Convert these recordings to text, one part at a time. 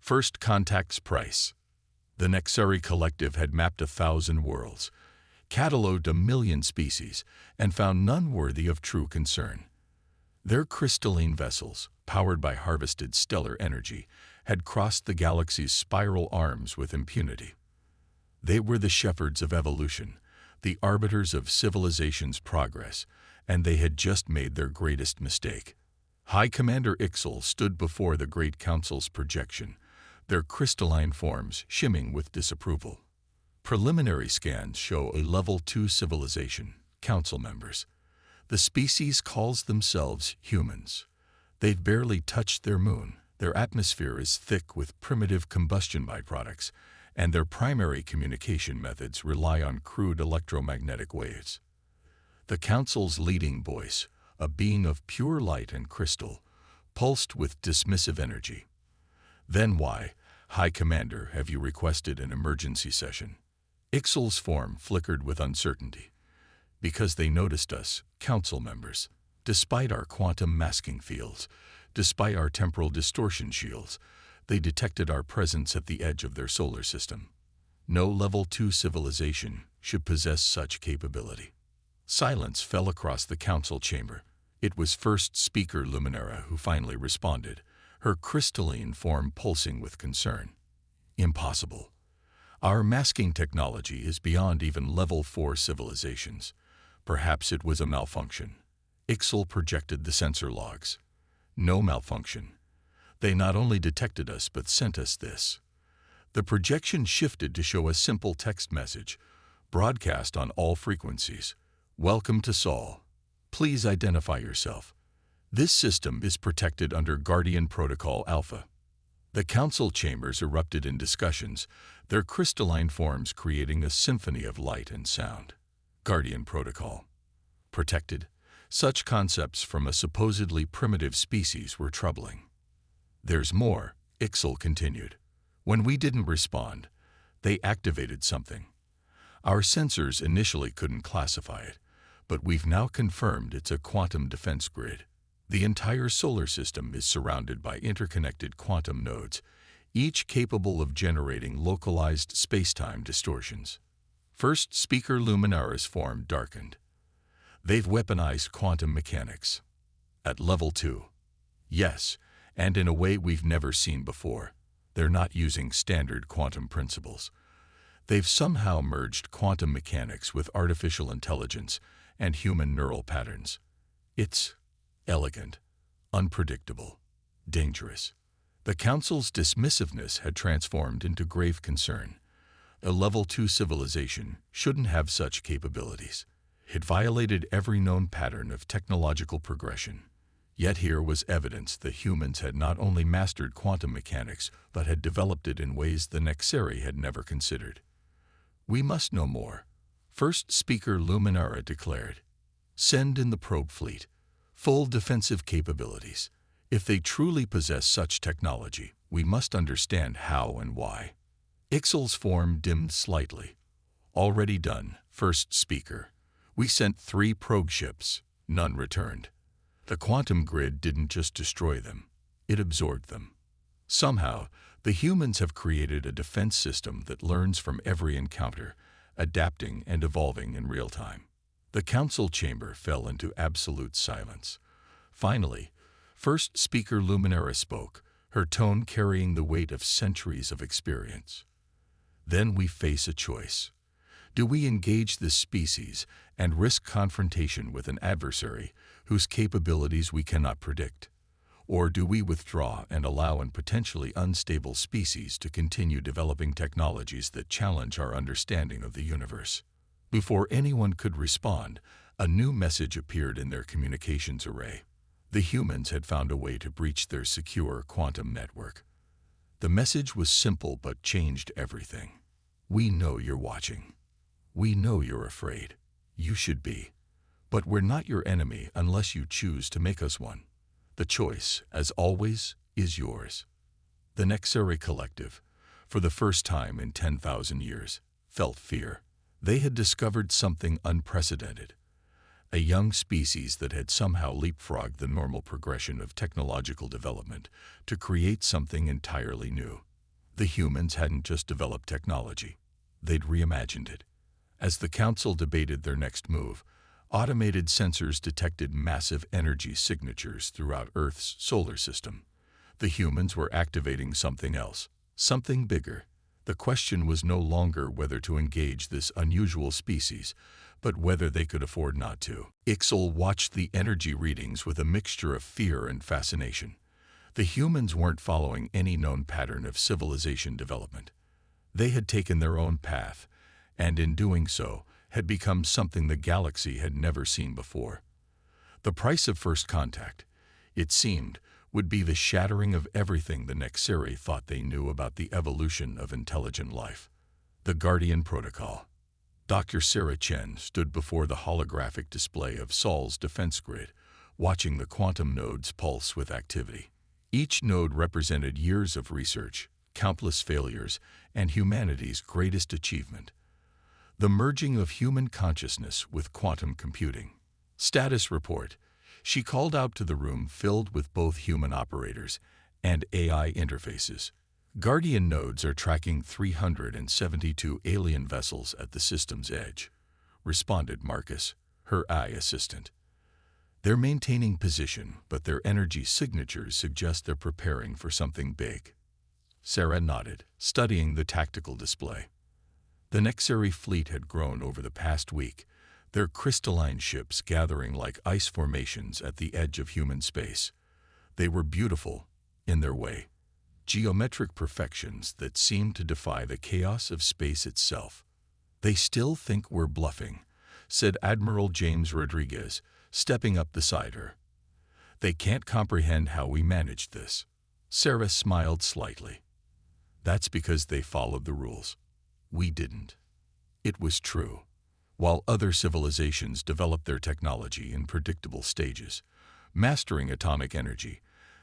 First Contact's price. The Nexari Collective had mapped 1,000 worlds, catalogued 1,000,000 species, and found none worthy of true concern. Their crystalline vessels, powered by harvested stellar energy, had crossed the galaxy's spiral arms with impunity. They were the shepherds of evolution, the arbiters of civilization's progress, and they had just made their greatest mistake. High Commander Ixal stood before the Great Council's projection, their crystalline forms shimming with disapproval. Preliminary scans show a Level 2 civilization, Council members. The species calls themselves humans. They've barely touched their moon. Their atmosphere is thick with primitive combustion byproducts, and their primary communication methods rely on crude electromagnetic waves. The Council's leading voice, a being of pure light and crystal, pulsed with dismissive energy. Then why, High Commander, have you requested an emergency session? Ixal's form flickered with uncertainty. Because they noticed us, Council members. Despite our quantum masking fields, despite our temporal distortion shields, they detected our presence at the edge of their solar system. No Level 2 civilization should possess such capability. Silence fell across the council chamber. It was First Speaker Luminara who finally responded, her crystalline form pulsing with concern. Impossible. Our masking technology is beyond even Level 4 civilizations. Perhaps it was a malfunction. Ixal projected the sensor logs. No malfunction. They not only detected us but sent us this. The projection shifted to show a simple text message, broadcast on all frequencies. Welcome to Sol. Please identify yourself. This system is protected under Guardian Protocol Alpha. The council chambers erupted in discussions, their crystalline forms creating a symphony of light and sound. Guardian Protocol. Protected. Such concepts from a supposedly primitive species were troubling. There's more, Ixal continued. When we didn't respond, they activated something. Our sensors initially couldn't classify it, but we've now confirmed it's a quantum defense grid. The entire solar system is surrounded by interconnected quantum nodes, each capable of generating localized spacetime distortions. First Speaker Luminara's form darkened. They've weaponized quantum mechanics. At Level 2. Yes, and in a way we've never seen before. They're not using standard quantum principles. They've somehow merged quantum mechanics with artificial intelligence and human neural patterns. It's elegant, unpredictable, dangerous. The Council's dismissiveness had transformed into grave concern. A Level 2 civilization shouldn't have such capabilities. It violated every known pattern of technological progression. Yet here was evidence that humans had not only mastered quantum mechanics, but had developed it in ways the Nexari had never considered. We must know more, First Speaker Luminara declared. Send in the probe fleet, full defensive capabilities. If they truly possess such technology, we must understand how and why. Ixal's form dimmed slightly. Already done, First Speaker. We sent 3 probe ships. None returned. The quantum grid didn't just destroy them, it absorbed them. Somehow, the humans have created a defense system that learns from every encounter, adapting and evolving in real time. The council chamber fell into absolute silence. Finally, First Speaker Luminara spoke, her tone carrying the weight of centuries of experience. Then we face a choice. Do we engage this species and risk confrontation with an adversary whose capabilities we cannot predict? Or do we withdraw and allow a potentially unstable species to continue developing technologies that challenge our understanding of the universe? Before anyone could respond, a new message appeared in their communications array. The humans had found a way to breach their secure quantum network. The message was simple but changed everything. We know you're watching. We know you're afraid. You should be. But we're not your enemy unless you choose to make us one. The choice, as always, is yours. The Nexari Collective, for the first time in 10,000 years, felt fear. They had discovered something unprecedented. A young species that had somehow leapfrogged the normal progression of technological development to create something entirely new. The humans hadn't just developed technology. They'd reimagined it. As the Council debated their next move, automated sensors detected massive energy signatures throughout Earth's solar system. The humans were activating something else, something bigger. The question was no longer whether to engage this unusual species, but whether they could afford not to. Ixal watched the energy readings with a mixture of fear and fascination. The humans weren't following any known pattern of civilization development. They had taken their own path, and in doing so, had become something the galaxy had never seen before. The price of first contact, it seemed, would be the shattering of everything the Nexeri thought they knew about the evolution of intelligent life. The Guardian Protocol. Dr. Sarah Chen stood before the holographic display of Sol's defense grid, watching the quantum nodes pulse with activity. Each node represented years of research, countless failures, and humanity's greatest achievement: the merging of human consciousness with quantum computing. Status report. She called out to the room filled with both human operators and AI interfaces. Guardian nodes are tracking 372 alien vessels at the system's edge, responded Marcus, her AI assistant. They're maintaining position, but their energy signatures suggest they're preparing for something big. Sarah nodded, studying the tactical display. The Nexeri fleet had grown over the past week, their crystalline ships gathering like ice formations at the edge of human space. They were beautiful, in their way, geometric perfections that seemed to defy the chaos of space itself. "They still think we're bluffing," said Admiral James Rodriguez, stepping up beside her. "They can't comprehend how we managed this." Sarah smiled slightly. "That's because they followed the rules. We didn't." It was true. While other civilizations developed their technology in predictable stages, mastering atomic energy,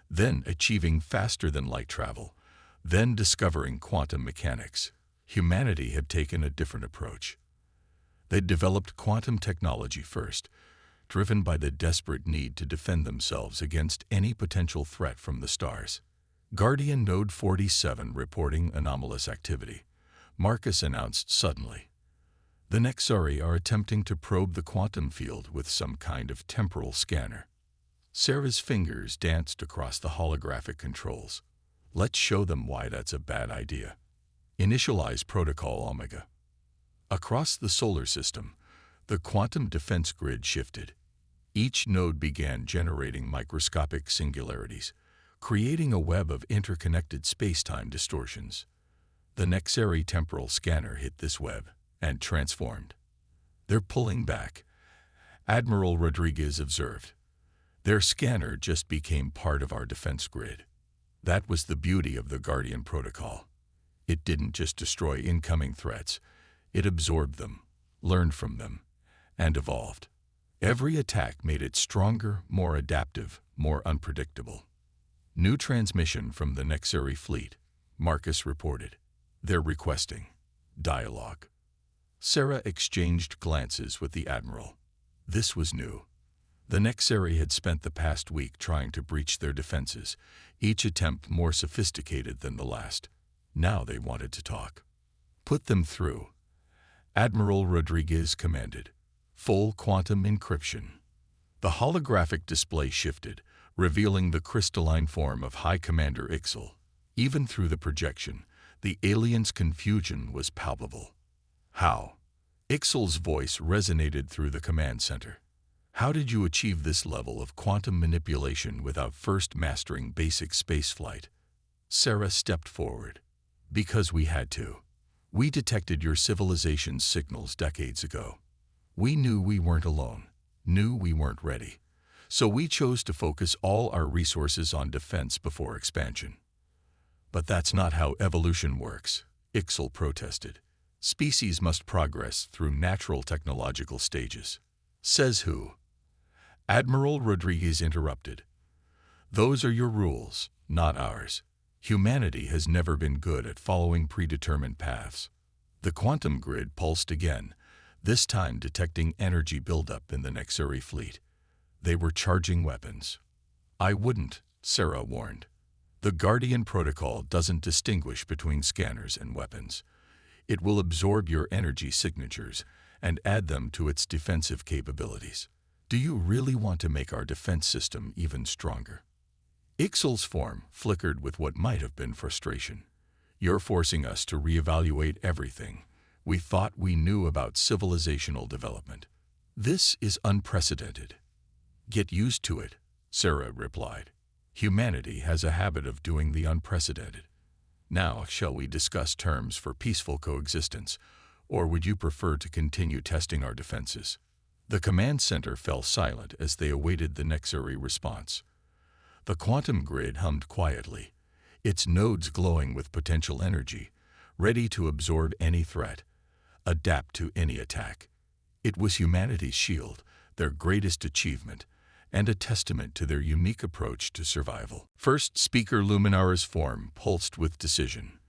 then achieving faster-than-light travel, then discovering quantum mechanics, humanity had taken a different approach. They'd developed quantum technology first, driven by the desperate need to defend themselves against any potential threat from the stars. Guardian Node 47 reporting anomalous activity, Marcus announced suddenly. The Nexeri are attempting to probe the quantum field with some kind of temporal scanner. Sarah's fingers danced across the holographic controls. "Let's show them why that's a bad idea. Initialize Protocol Omega." Across the solar system, the quantum defense grid shifted. Each node began generating microscopic singularities, creating a web of interconnected space-time distortions. The Nexeri temporal scanner hit this web and transformed. "They're pulling back," Admiral Rodriguez observed. "Their scanner just became part of our defense grid." That was the beauty of the Guardian Protocol. It didn't just destroy incoming threats, it absorbed them, learned from them, and evolved. Every attack made it stronger, more adaptive, more unpredictable. "New transmission from the Nexeri fleet," Marcus reported. "They're requesting dialogue." Sarah exchanged glances with the Admiral. This was new. The Nexeri had spent the past week trying to breach their defenses, each attempt more sophisticated than the last. Now they wanted to talk. "Put them through," Admiral Rodriguez commanded. "Full quantum encryption." The holographic display shifted, revealing the crystalline form of High Commander Ixal. Even through the projection, the alien's confusion was palpable. "How?" Ixal's voice resonated through the command center. "How did you achieve this level of quantum manipulation without first mastering basic spaceflight?" Sarah stepped forward. "Because we had to. We detected your civilization's signals decades ago. We knew we weren't alone, knew we weren't ready. So we chose to focus all our resources on defense before expansion." "But that's not how evolution works," Ixal protested. "Species must progress through natural technological stages." "Says who?" Admiral Rodriguez interrupted. "Those are your rules, not ours. Humanity has never been good at following predetermined paths." The quantum grid pulsed again, this time detecting energy buildup in the Nexeri fleet. They were charging weapons. "I wouldn't," Sarah warned. The Guardian Protocol doesn't distinguish between scanners and weapons. It will absorb your energy signatures and add them to its defensive capabilities. Do you really want to make our defense system even stronger? Ixal's form flickered with what might have been frustration. You're forcing us to reevaluate everything we thought we knew about civilizational development. This is unprecedented. Get used to it, Sarah replied. Humanity has a habit of doing the unprecedented. Now, shall we discuss terms for peaceful coexistence, or would you prefer to continue testing our defenses? The command center fell silent as they awaited the necessary response. The quantum grid hummed quietly, its nodes glowing with potential energy, ready to absorb any threat, adapt to any attack. It was humanity's shield, their greatest achievement, and a testament to their unique approach to survival. First Speaker Luminara's form pulsed with decision.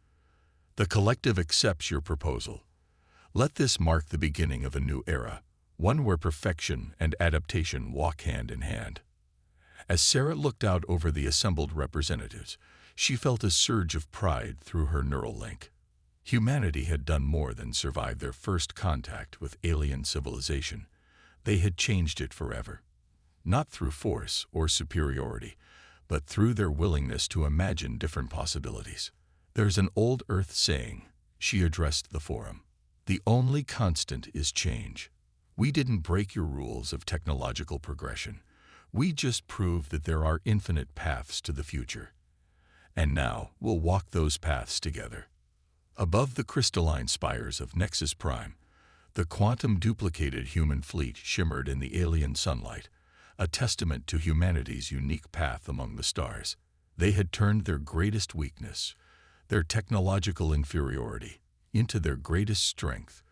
The collective accepts your proposal. Let this mark the beginning of a new era, one where perfection and adaptation walk hand in hand. As Sarah looked out over the assembled representatives, she felt a surge of pride through her neural link. Humanity had done more than survive their first contact with alien civilization. They had changed it forever. Not through force or superiority, but through their willingness to imagine different possibilities. There's an old Earth saying, she addressed the forum. The only constant is change. We didn't break your rules of technological progression. We just proved that there are infinite paths to the future. And now we'll walk those paths together. Above the crystalline spires of Nexus Prime, the quantum-duplicated human fleet shimmered in the alien sunlight, a testament to humanity's unique path among the stars. They had turned their greatest weakness, their technological inferiority, into their greatest strength,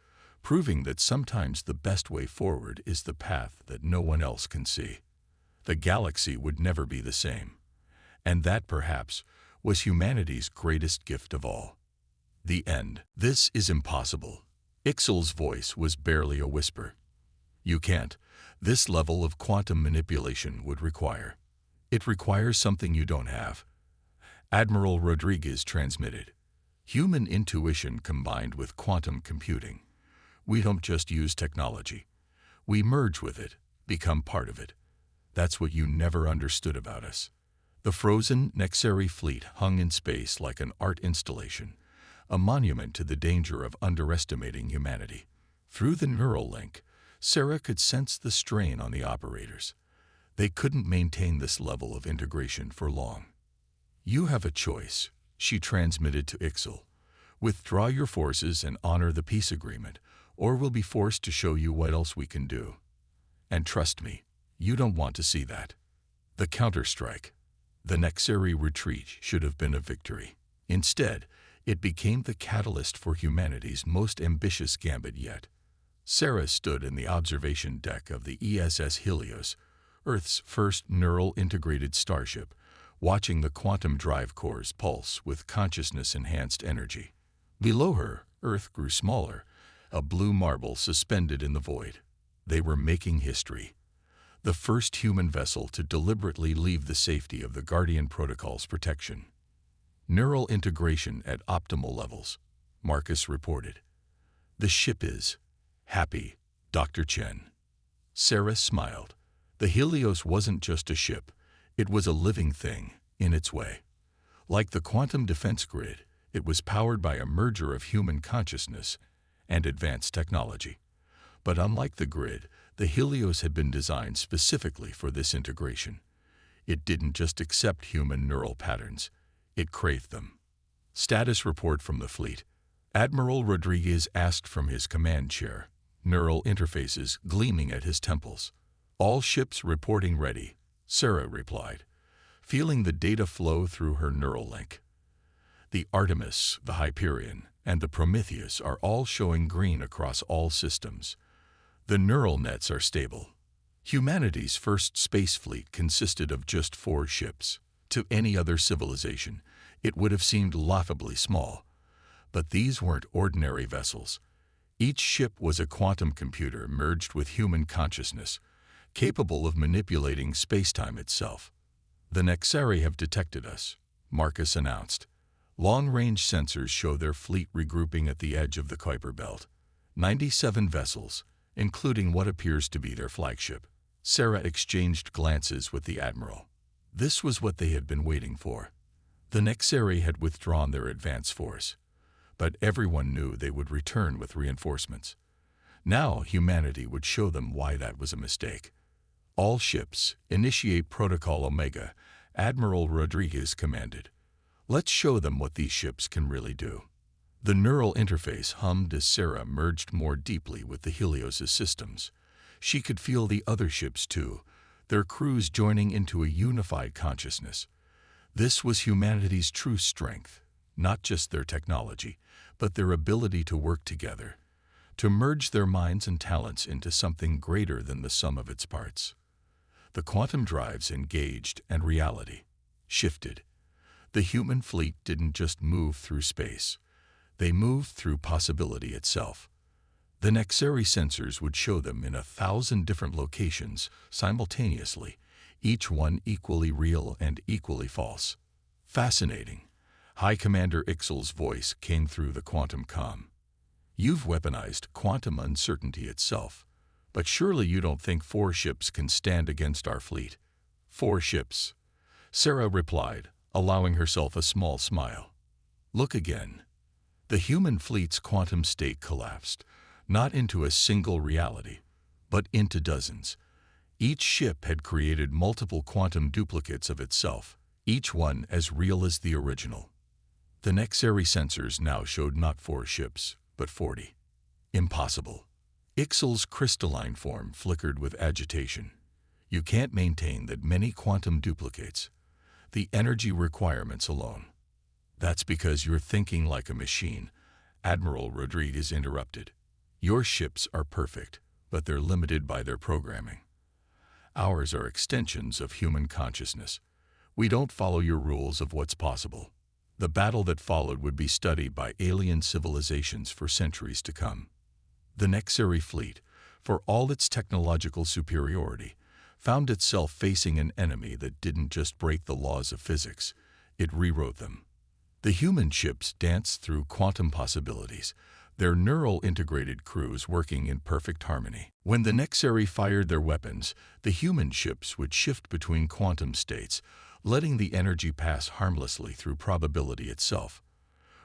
proving that sometimes the best way forward is the path that no one else can see. The galaxy would never be the same, and that, perhaps, was humanity's greatest gift of all. The end. This is impossible. Ixal's voice was barely a whisper. You can't. This level of quantum manipulation would require. It requires something you don't have. Admiral Rodriguez transmitted. Human intuition combined with quantum computing. We don't just use technology. We merge with it, become part of it. That's what you never understood about us. The frozen Nexari fleet hung in space like an art installation, a monument to the danger of underestimating humanity. Through the neural link, Sarah could sense the strain on the operators. They couldn't maintain this level of integration for long. You have a choice, she transmitted to Ixal. Withdraw your forces and honor the peace agreement, or we'll be forced to show you what else we can do. And trust me, you don't want to see that. The counterstrike. The Nexari retreat should have been a victory. Instead, it became the catalyst for humanity's most ambitious gambit yet. Sarah stood in the observation deck of the ESS Helios, Earth's first neural integrated starship, watching the quantum drive cores pulse with consciousness-enhanced energy. Below her, Earth grew smaller, a blue marble suspended in the void. They were making history. The first human vessel to deliberately leave the safety of the Guardian Protocol's protection. Neural integration at optimal levels, Marcus reported. The ship is happy, Dr. Chen. Sarah smiled. The Helios wasn't just a ship, it was a living thing, in its way. Like the quantum defense grid, it was powered by a merger of human consciousness and advanced technology. But unlike the grid, the Helios had been designed specifically for this integration. It didn't just accept human neural patterns, it craved them. Status report from the fleet. Admiral Rodriguez asked from his command chair, neural interfaces gleaming at his temples. All ships reporting ready, Sarah replied, feeling the data flow through her neural link. The Artemis, the Hyperion, and the Prometheus are all showing green across all systems. The neural nets are stable. Humanity's first space fleet consisted of just 4 ships. To any other civilization, it would have seemed laughably small. But these weren't ordinary vessels. Each ship was a quantum computer merged with human consciousness, capable of manipulating space-time itself. The Nexari have detected us, Marcus announced. Long-range sensors show their fleet regrouping at the edge of the Kuiper Belt. 97 vessels, including what appears to be their flagship. Sarah exchanged glances with the admiral. This was what they had been waiting for. The Nexari had withdrawn their advance force, but everyone knew they would return with reinforcements. Now humanity would show them why that was a mistake. All ships, initiate Protocol Omega, Admiral Rodriguez commanded. Let's show them what these ships can really do. The neural interface hummed as Sarah merged more deeply with the Helios' systems. She could feel the other ships too, their crews joining into a unified consciousness. This was humanity's true strength, not just their technology, but their ability to work together, to merge their minds and talents into something greater than the sum of its parts. The quantum drives engaged and reality shifted. The human fleet didn't just move through space. They moved through possibility itself. The Nexari sensors would show them in 1,000 different locations simultaneously, each one equally real and equally false. Fascinating. High Commander Ixel's voice came through the quantum comm. You've weaponized quantum uncertainty itself, but surely you don't think 4 ships can stand against our fleet. 4 ships, Sarah replied, allowing herself a small smile. Look again. The human fleet's quantum state collapsed, not into a single reality, but into dozens. Each ship had created multiple quantum duplicates of itself, each one as real as the original. The Nexari sensors now showed not 4 ships, but 40. Impossible. Ixel's crystalline form flickered with agitation. You can't maintain that many quantum duplicates. The energy requirements alone. That's because you're thinking like a machine, Admiral Rodriguez interrupted. Your ships are perfect, but they're limited by their programming. Ours are extensions of human consciousness. We don't follow your rules of what's possible. The battle that followed would be studied by alien civilizations for centuries to come. The Nexari fleet, for all its technological superiority, found itself facing an enemy that didn't just break the laws of physics, it rewrote them. The human ships danced through quantum possibilities, their neural integrated crews working in perfect harmony. When the Nexari fired their weapons, the human ships would shift between quantum states, letting the energy pass harmlessly through probability itself.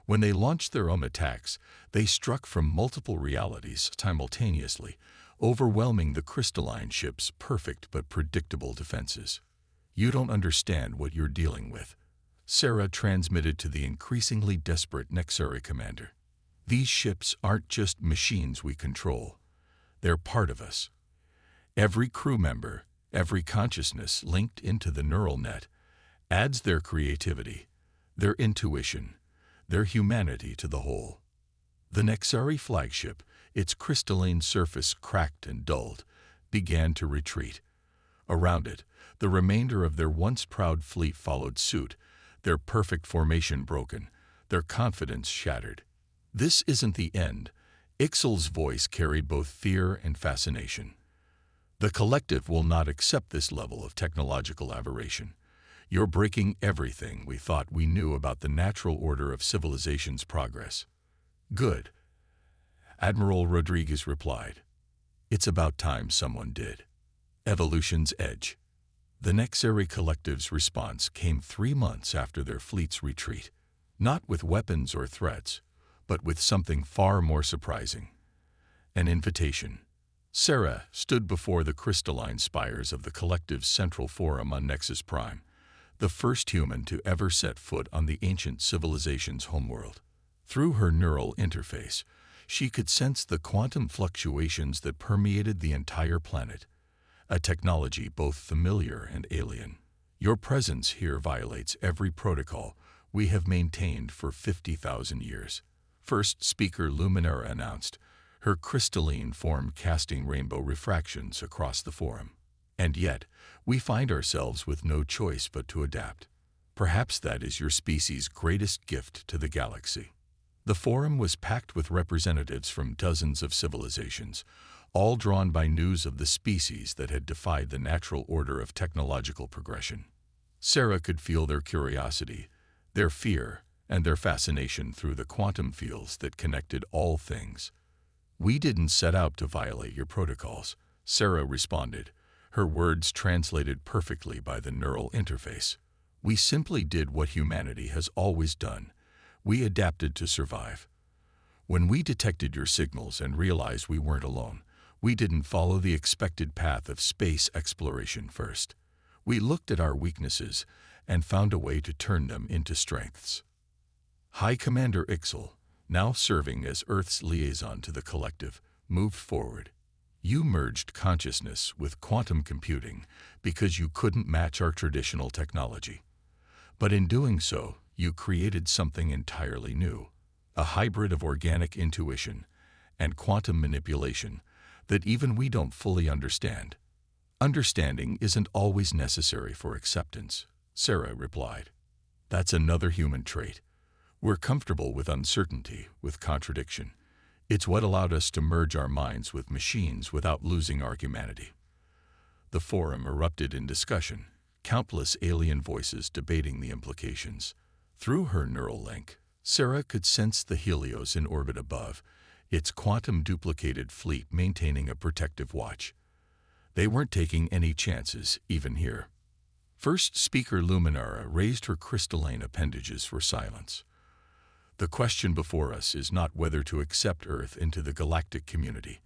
When they launched their own attacks, they struck from multiple realities simultaneously, overwhelming the crystalline ship's perfect but predictable defenses. You don't understand what you're dealing with, Sarah transmitted to the increasingly desperate Nexari commander. These ships aren't just machines we control. They're part of us. Every crew member, every consciousness linked into the neural net, adds their creativity, their intuition, their humanity to the whole. The Nexari flagship, its crystalline surface cracked and dulled, began to retreat. Around it, the remainder of their once proud fleet followed suit, their perfect formation broken, their confidence shattered. This isn't the end. Ixel's voice carried both fear and fascination. The collective will not accept this level of technological aberration. You're breaking everything we thought we knew about the natural order of civilization's progress. Good, Admiral Rodriguez replied. It's about time someone did. Evolution's edge. The Nexari collective's response came 3 months after their fleet's retreat, not with weapons or threats, but with something far more surprising. An invitation. Sarah stood before the crystalline spires of the collective's central forum on Nexus Prime, the first human to ever set foot on the ancient civilization's homeworld. Through her neural interface, she could sense the quantum fluctuations that permeated the entire planet, a technology both familiar and alien. Your presence here violates every protocol we have maintained for 50,000 years. First Speaker Luminara announced, her crystalline form casting rainbow refractions across the forum. And yet, we find ourselves with no choice but to adapt. Perhaps that is your species' greatest gift to the galaxy. The forum was packed with representatives from dozens of civilizations, all drawn by news of the species that had defied the natural order of technological progression. Sarah could feel their curiosity, their fear, and their fascination through the quantum fields that connected all things. "We didn't set out to violate your protocols," Sarah responded, her words translated perfectly by the neural interface. "We simply did what humanity has always done. We adapted to survive. When we detected your signals and realized we weren't alone, we didn't follow the expected path of space exploration first. We looked at our weaknesses and found a way to turn them into strengths." High Commander Ixel, now serving as Earth's liaison to the collective, moved forward. "You merged consciousness with quantum computing because you couldn't match our traditional technology. But in doing so, you created something entirely new, a hybrid of organic intuition and quantum manipulation that even we don't fully understand." "Understanding isn't always necessary for acceptance," Sarah replied. "That's another human trait. We're comfortable with uncertainty, with contradiction. It's what allowed us to merge our minds with machines without losing our humanity." The forum erupted in discussion, countless alien voices debating the implications. Through her neural link, Sarah could sense the Helios in orbit above, its quantum-duplicated fleet maintaining a protective watch. They weren't taking any chances, even here. First Speaker Luminara raised her crystalline appendages for silence. "The question before us is not whether to accept Earth into the galactic community.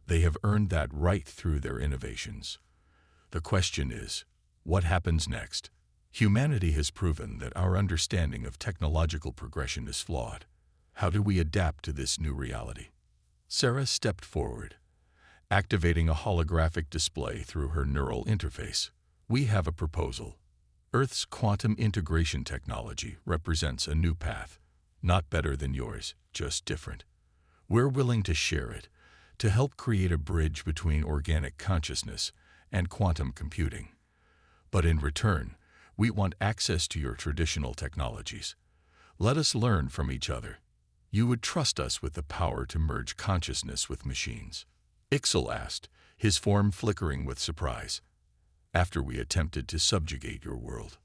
They have earned that right through their innovations. The question is, what happens next? Humanity has proven that our understanding of technological progression is flawed. How do we adapt to this new reality?" Sarah stepped forward, activating a holographic display through her neural interface. "We have a proposal. Earth's quantum integration technology represents a new path. Not better than yours, just different. We're willing to share it, to help create a bridge between organic consciousness and quantum computing. But in return, we want access to your traditional technologies. Let us learn from each other. You would trust us with the power to merge consciousness with machines?" Ixel asked, his form flickering with surprise. "After we attempted to subjugate your world."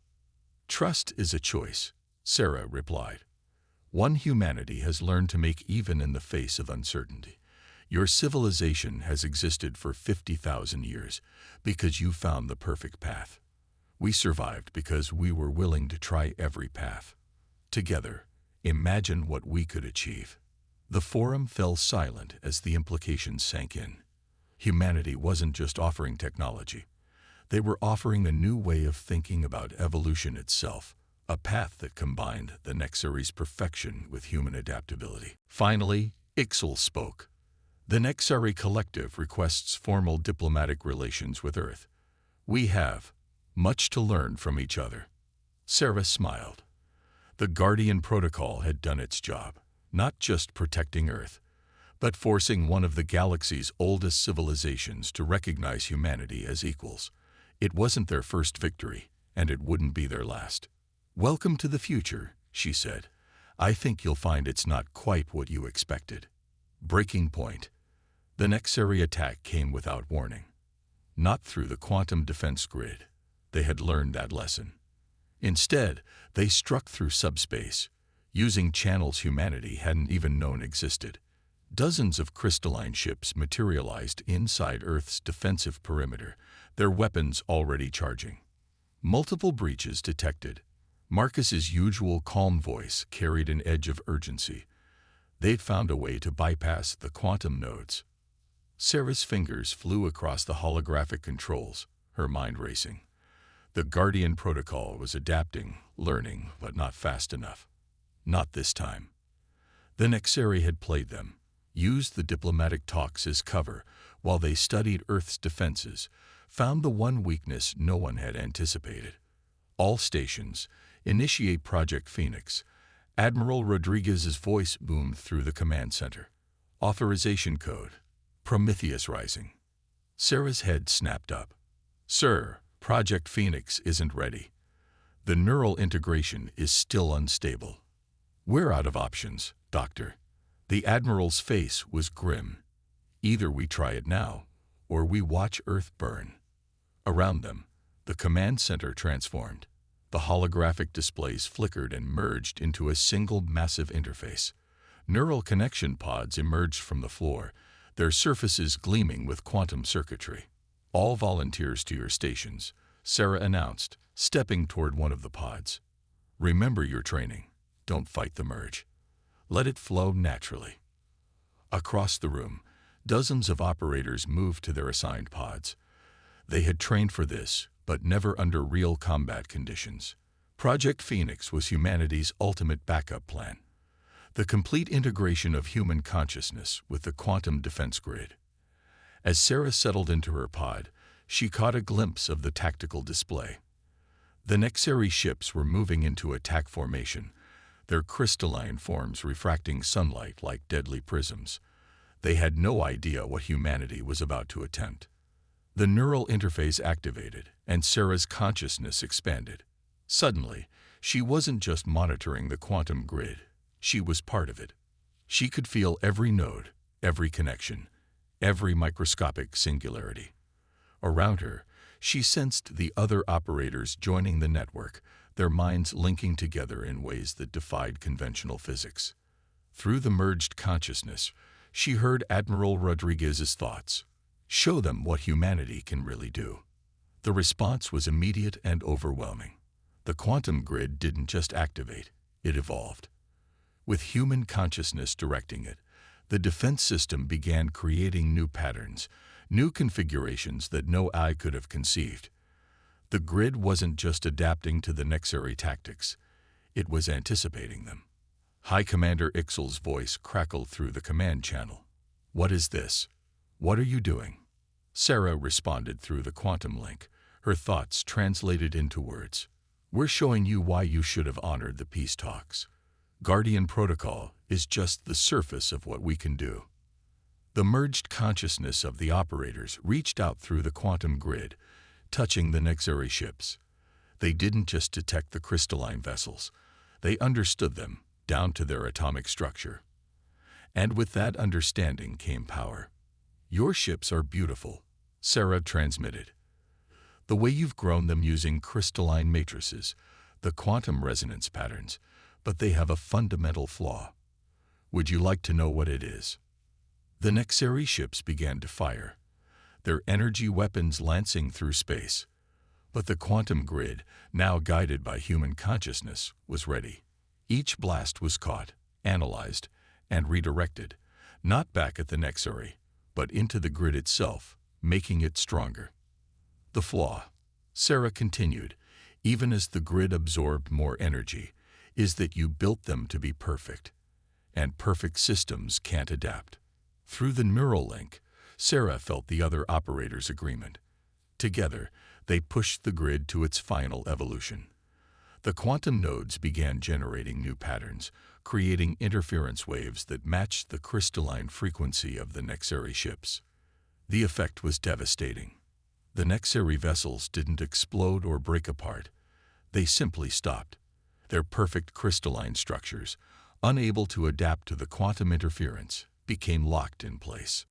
"Trust is a choice," Sarah replied. "One humanity has learned to make even in the face of uncertainty. Your civilization has existed for 50,000 years because you found the perfect path. We survived because we were willing to try every path. Together, imagine what we could achieve." The forum fell silent as the implications sank in. Humanity wasn't just offering technology. They were offering a new way of thinking about evolution itself, a path that combined the Nexari's perfection with human adaptability. Finally, Ixel spoke. "The Nexari Collective requests formal diplomatic relations with Earth. We have much to learn from each other." Sarah smiled. The Guardian Protocol had done its job, not just protecting Earth, but forcing one of the galaxy's oldest civilizations to recognize humanity as equals. It wasn't their first victory, and it wouldn't be their last. "Welcome to the future," she said. "I think you'll find it's not quite what you expected." Breaking point. The Nexari attack came without warning. Not through the quantum defense grid. They had learned that lesson. Instead, they struck through subspace, using channels humanity hadn't even known existed. Dozens of crystalline ships materialized inside Earth's defensive perimeter, their weapons already charging. Multiple breaches detected. Marcus's usual calm voice carried an edge of urgency. They'd found a way to bypass the quantum nodes. Sarah's fingers flew across the holographic controls, her mind racing. The Guardian Protocol was adapting, learning, but not fast enough. Not this time. The Nexari had played them, used the diplomatic talks as cover while they studied Earth's defenses, found the one weakness no one had anticipated. "All stations, initiate Project Phoenix." Admiral Rodriguez's voice boomed through the command center. "Authorization code. Prometheus Rising." Sarah's head snapped up. "Sir, Project Phoenix isn't ready. The neural integration is still unstable." "We're out of options, Doctor." The Admiral's face was grim. "Either we try it now, or we watch Earth burn." Around them, the command center transformed. The holographic displays flickered and merged into a single massive interface. Neural connection pods emerged from the floor, their surfaces gleaming with quantum circuitry. "All volunteers to your stations," Sarah announced, stepping toward one of the pods. "Remember your training. Don't fight the merge. Let it flow naturally." Across the room, dozens of operators moved to their assigned pods. They had trained for this, but never under real combat conditions. Project Phoenix was humanity's ultimate backup plan. The complete integration of human consciousness with the quantum defense grid. As Sarah settled into her pod, she caught a glimpse of the tactical display. The Nexari ships were moving into attack formation, their crystalline forms refracting sunlight like deadly prisms. They had no idea what humanity was about to attempt. The neural interface activated, and Sarah's consciousness expanded. Suddenly, she wasn't just monitoring the quantum grid. She was part of it. She could feel every node, every connection, every microscopic singularity. Around her, she sensed the other operators joining the network, their minds linking together in ways that defied conventional physics. Through the merged consciousness, she heard Admiral Rodriguez's thoughts. "Show them what humanity can really do." The response was immediate and overwhelming. The quantum grid didn't just activate, it evolved. With human consciousness directing it, the defense system began creating new patterns, new configurations that no eye could have conceived. The grid wasn't just adapting to the Nexari tactics, it was anticipating them. High Commander Ixel's voice crackled through the command channel. "What is this? What are you doing?" Sarah responded through the quantum link, her thoughts translated into words. "We're showing you why you should have honored the peace talks. Guardian Protocol is just the surface of what we can do." The merged consciousness of the operators reached out through the quantum grid, touching the Nexari ships. They didn't just detect the crystalline vessels, they understood them, down to their atomic structure. And with that understanding came power. "Your ships are beautiful," Sarah transmitted. "The way you've grown them using crystalline matrices, the quantum resonance patterns, but they have a fundamental flaw. Would you like to know what it is?" The Nexari ships began to fire, their energy weapons lancing through space. But the quantum grid, now guided by human consciousness, was ready. Each blast was caught, analyzed, and redirected, not back at the Nexari, but into the grid itself, making it stronger. "The flaw," Sarah continued, even as the grid absorbed more energy, "is that you built them to be perfect. And perfect systems can't adapt." Through the neural link, Sarah felt the other operators' agreement. Together, they pushed the grid to its final evolution. The quantum nodes began generating new patterns, creating interference waves that matched the crystalline frequency of the Nexari ships. The effect was devastating. The Nexari vessels didn't explode or break apart. They simply stopped. Their perfect crystalline structures, unable to adapt to the quantum interference, became locked in place.